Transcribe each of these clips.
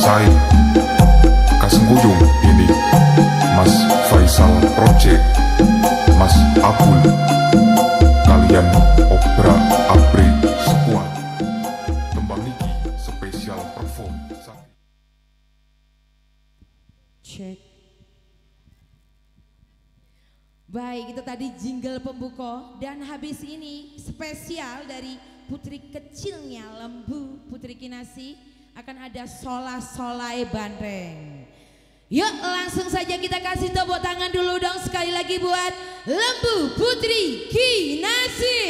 Said Kasengguyung ini Mas Faisal Project, Mas Abul, kalian Obra Abri Squad, tembang niki spesial perform. Cek. Baik, itu tadi jingle pembuka, dan habis ini spesial dari putri kecilnya Lembu, Putri Kinasi, akan ada Sola Solai Bandreng. Yuk langsung saja kita kasih tepuk tangan dulu dong sekali lagi buat Lembu Putri Kinasi.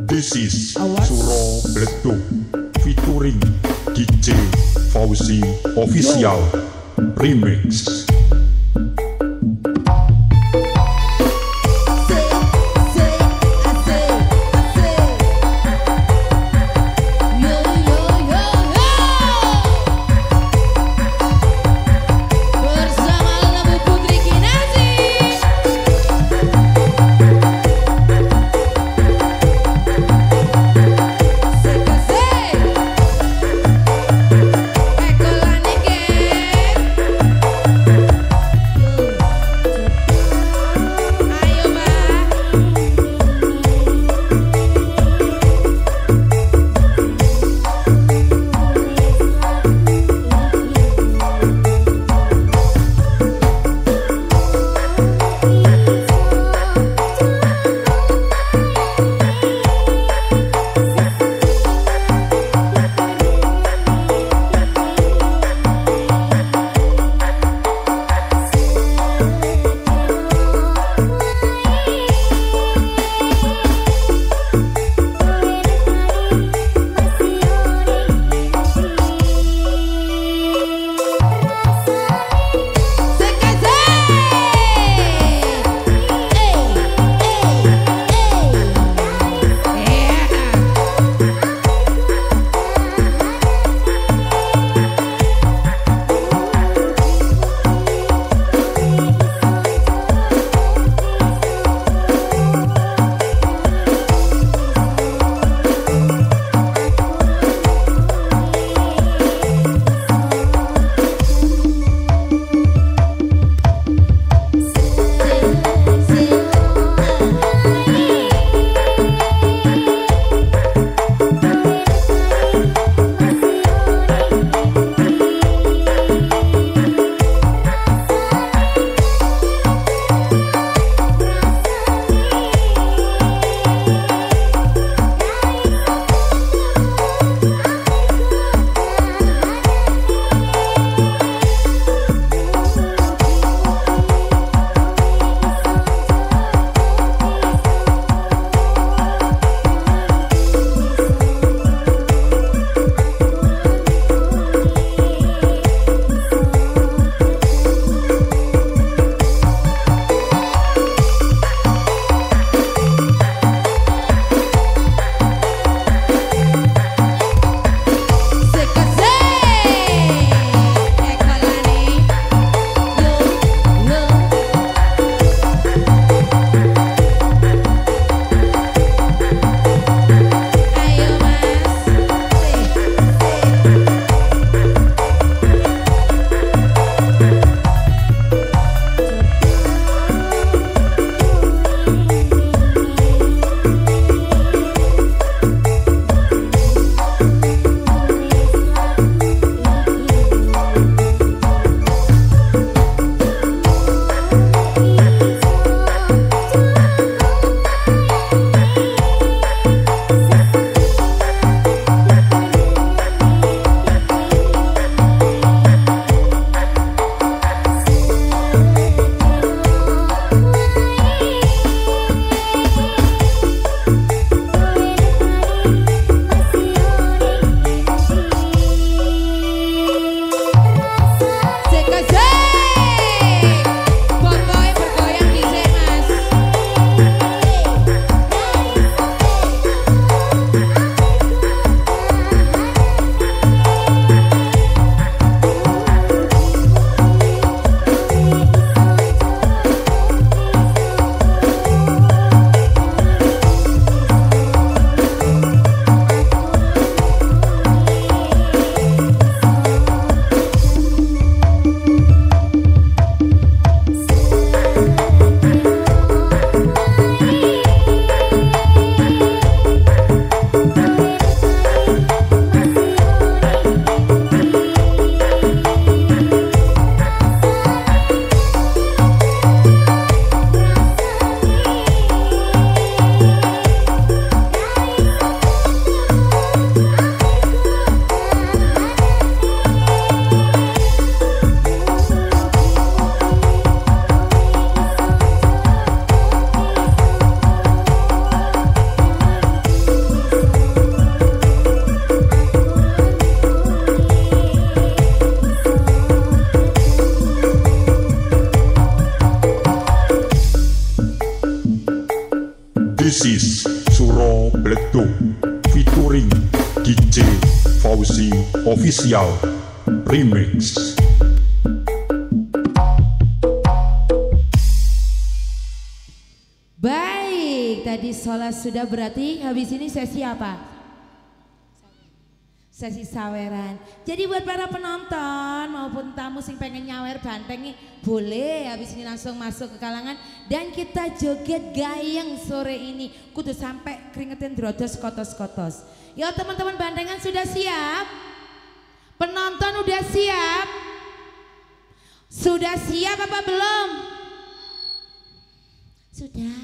This is Suro Bledo featuring DJ Fauzi Official Remix. featuring DJ Fauzi Official Remix. Baik, tadi sholat sudah, berarti habis ini sesi apa? Sesi saweran. Jadi buat para penonton maupun tamu sing pengen nyawer banteng boleh habis ini langsung masuk ke kalangan dan kita joget gayeng sore ini. Kudu sampai keringetin drodos kotos-kotos. Ya teman-teman bandengan sudah siap? Penonton udah siap? Sudah siap apa belum? Sudah.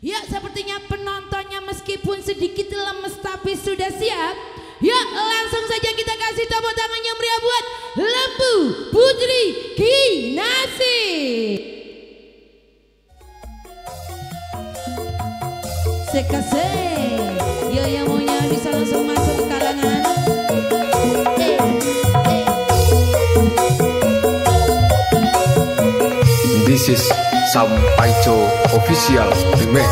Ya sepertinya penontonnya meskipun sedikit lemes tapi sudah siap. Ya langsung saja kita kasih tepuk tangan yang meriah buat Lembu Putri Kinasi. Sekase, yo yang maunya bisa langsung masuk ke kalangan. This is Sampaico Official Remix.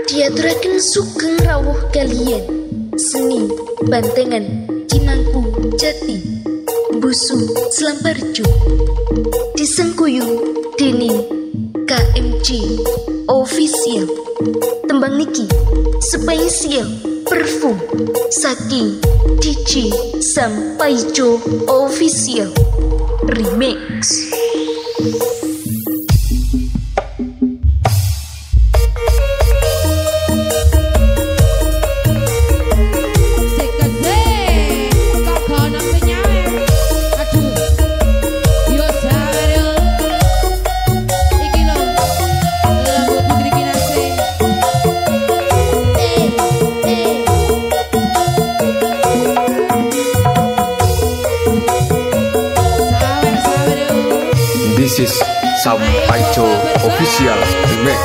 Diaturaken sugeng rawuh kalian seni bantengan Cimangku Jati Busu Selambarjo disengkuyung dening KMJ Official. Tembang niki spesial perform saking DJ Sampaico Official Remix. This is Sampaico Official Remix.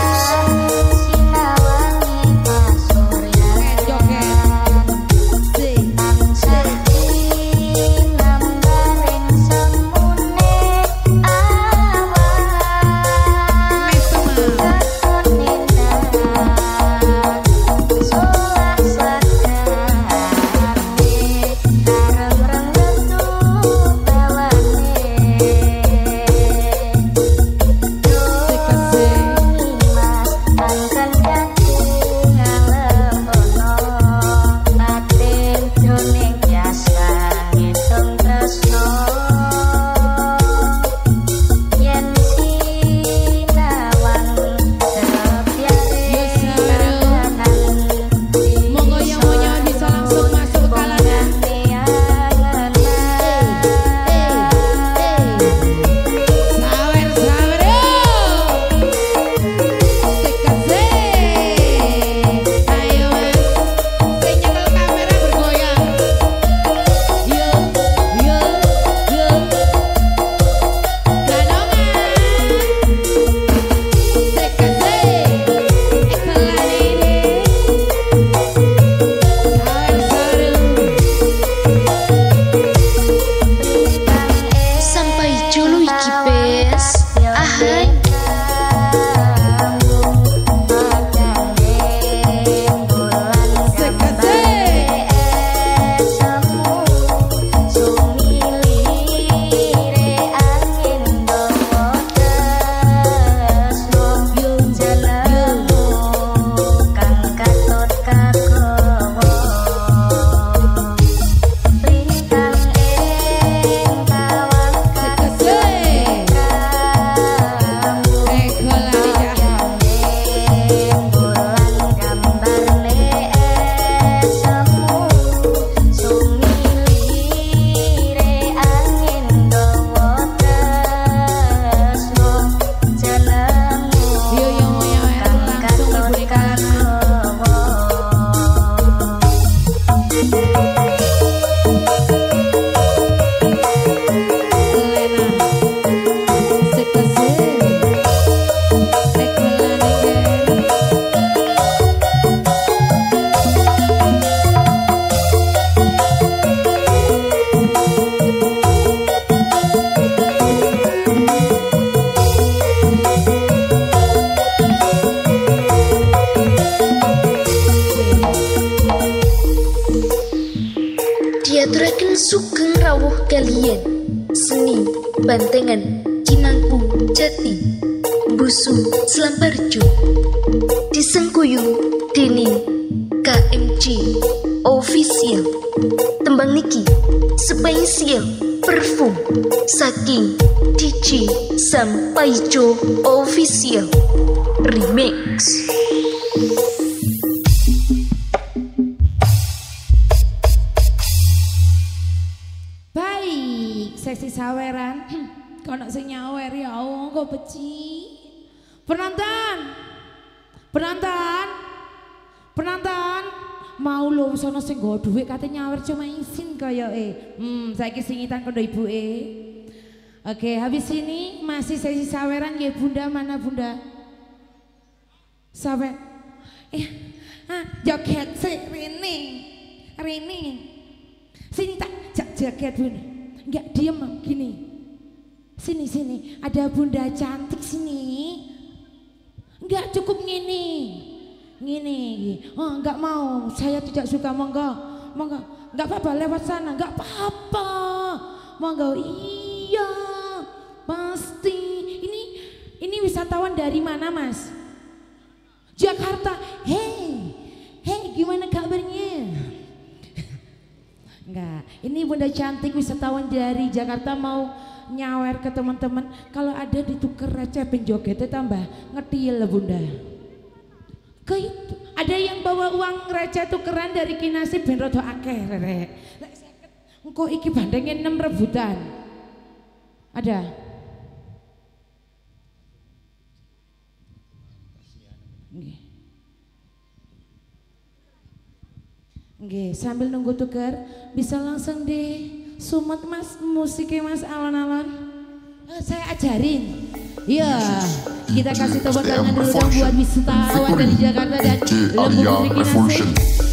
Diaturaken sugeng rawuh kalian seni bantengan Cimangku Jati Busu Selambarjo disengkuyu dening KMC Official. Tembang niki spesial perfum saking DJ Sampaico Official Remix. Seksi saweran, kono sing nyawer ya Allah kok beci. Penonton, mau lho sono sing nggo dhuwit kate nyawer cuma isin koyoke. Saiki singitan kondo ibuke. Oke, habis ini masih sesi saweran ya Bunda, mana Bunda? Sawer. Joget sik Rini. Sini tak joget Bunda. Enggak diem gini. Sini ada Bunda cantik sini. Enggak cukup gini. Oh enggak mau, saya tidak suka. Monggo. Enggak apa-apa lewat sana, enggak apa-apa. Monggo. Iya. Pasti. Ini wisatawan dari mana, Mas? Jakarta. Hey, gimana kabarnya? Enggak, ini Bunda cantik wisatawan dari Jakarta mau nyawer ke teman-teman. Kalau ada ditukar receh penjogetnya tambah ngetil Bunda. Itu ada yang bawa uang receh tukeran dari Kinasi ben rada akeh rek. Engko iki bandengnya 6 rebutan. Ada? Nggih, sambil nunggu tuker bisa langsung di sumut Mas musiknya Mas alon-alon. Saya ajarin. Iya, kita kasih tepuk tangan dulu dong buat wisatawan dari Jakarta dan Lembu Putri Kinasi.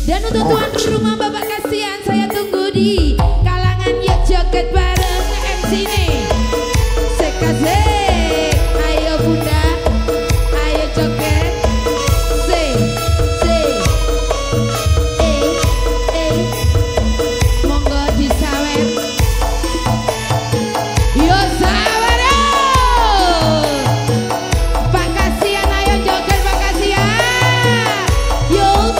Dan untuk tuan rumah Bapak kasihan, saya tunggu di kalangan yuk joget bareng MC nih. Sekasih, ayo bunda, ayo joget. Monggo disawer. Yo sawer yo. Pak kasihan, ayo joget Pak kasihan. Yo.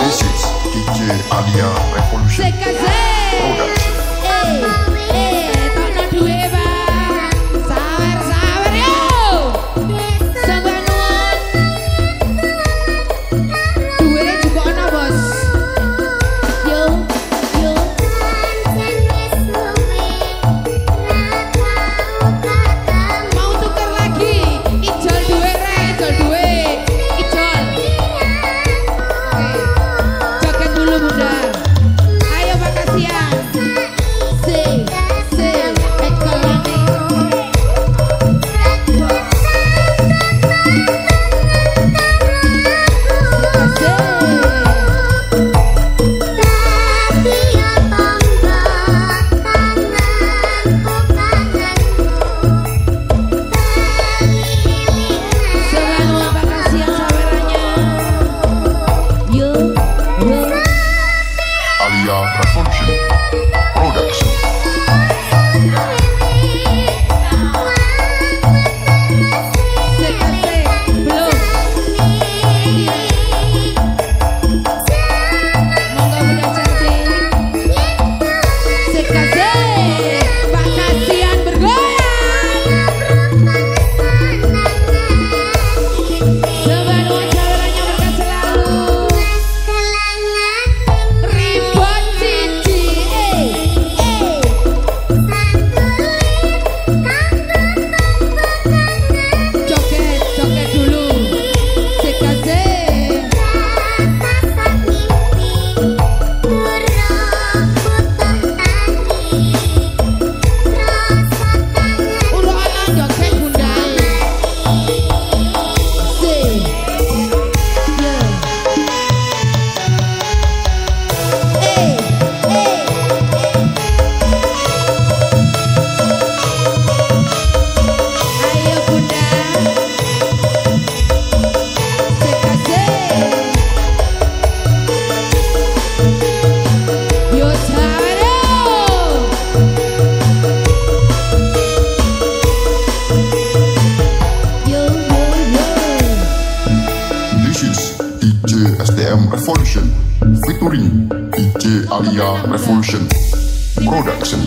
This is DJ Alia Revolution Production. Tono duwe Pak. Sawer yo. Sembah nuwun. Duwe juga ana bos. Yo. Mau tuker lagi. Ijol duwe re, ijol duwe. Ijol. Oke. Joget dulu bunda. Ayo Pak kasihan. Ekolani. Selamat Pak kasihan sawerannya. Yo. Alia Revolution Production. Sekasih belum. Monggo bunda cantik. Sekasih Pak kasihan bergoyang. Sembah nuwun sawerannya berkah selalu. Ribon cici. Joget dulu. Sekasih. Udah ana joget bunda. Ayo bunda. Sekasih. Yo saweru. Yo. This is DJ STM Revolution featuring DJ Alia Revolution Production.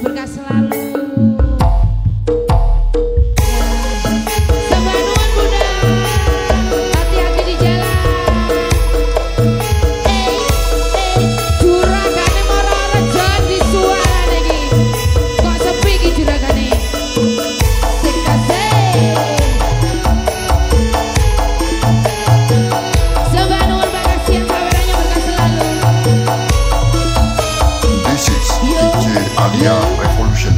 Berkah selalu. Sembah nuwun bunda. Hati-hati di jalan. Juragane Morarejo disuaran iki. Kok sepi iki juragane. Sekasih. Sembah nuwun Pak kasihan sawerannya berkah selalu. This is DJ Alia Revolution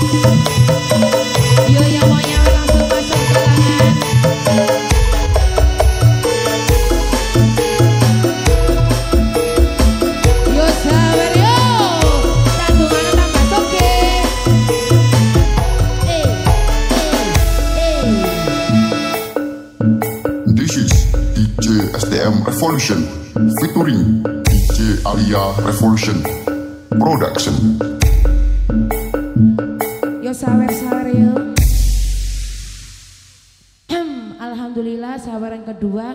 Yo yang mau nyawer langsung masuk kalangan. Yo sawer yo, tanggungan tambah soge. This is DJ STM Revolution featuring DJ Alia Revolution Production. Yo sawer yo. Alhamdulillah saweran kedua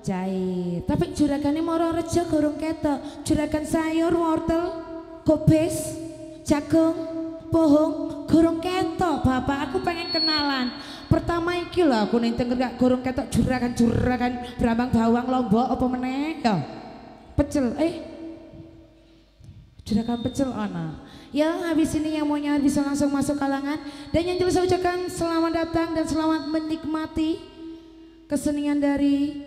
cair. Tapi juragannya moro rejo gorong ketok. Juragan sayur, wortel, kobis, jagung, pohong, gorong ketok. Bapak aku pengen kenalan. Pertama iki lho aku ning denger gak gorong ketok juragan brambang bawang lombok apa meneh ya. Pecel juragan pecel ana. Ya habis ini yang mau nyawer bisa langsung masuk kalangan. Dan yang jelas saya ucapkan selamat datang dan selamat menikmati kesenian dari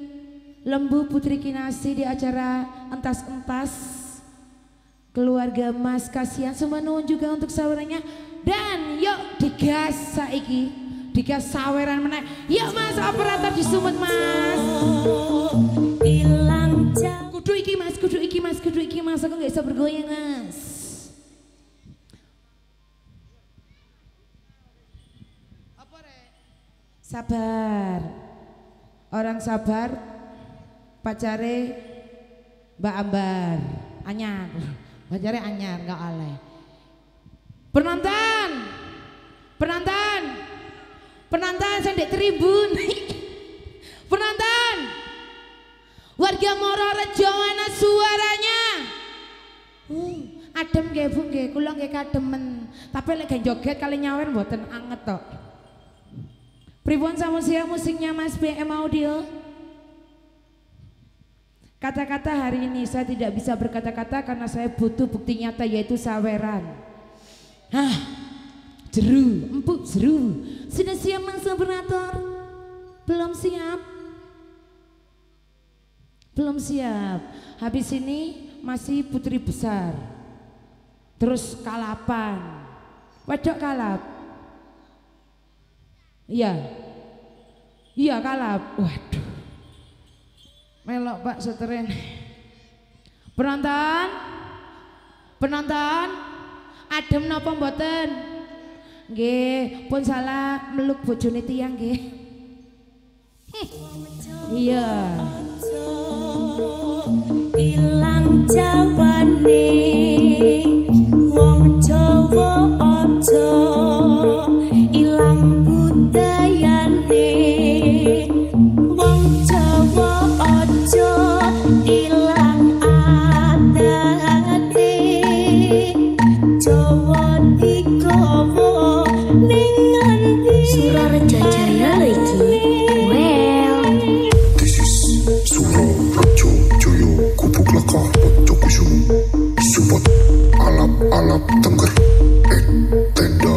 Lembu Putri Kinasi di acara Entas-Entas keluarga Mas Kasihan. Semua nuwun juga untuk sawerannya. Dan yuk digas saiki, digas saweran meneh. Yuk Mas operator disumut Mas. Kudu iki Mas, aku gak bisa bergoyang Mas. Sabar, orang sabar pacare Mbak Ambar anyar, pacare anyar gak oleh. Penonton sendek tribun. Penonton warga Mororejo ana suaranya. Adem nggih Bu nggih, kula nggih kademen. Tapi lek joget kali nyawer mboten anget tok. Pripun samusia musiknya Mas BM Audio? Kata-kata hari ini saya tidak bisa berkata-kata karena saya butuh bukti nyata yaitu saweran. Jeru, empuk jeru. Sudah siap Mas operator? Belum siap? Belum siap. Habis ini masih putri besar. Terus kalapan. Wedok kalap. Iya kalap. Waduh. Melok Pak Seteren. Penonton adem napa mboten? Nggih, pun salah meluk bojone tiyang nggih. Iya. Ilang jawane wong Jawa aja ilang budayane wong Jawa aja ilang adate Jawa digawa ning ngendi Surareja Jaya iki. This is Surareja Jaya Kubuk Lekah Pocok Kusuma Support alap-alap Tengger Tenda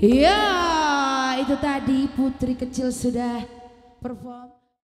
Ya, itu tadi Putri Kecil sudah perform.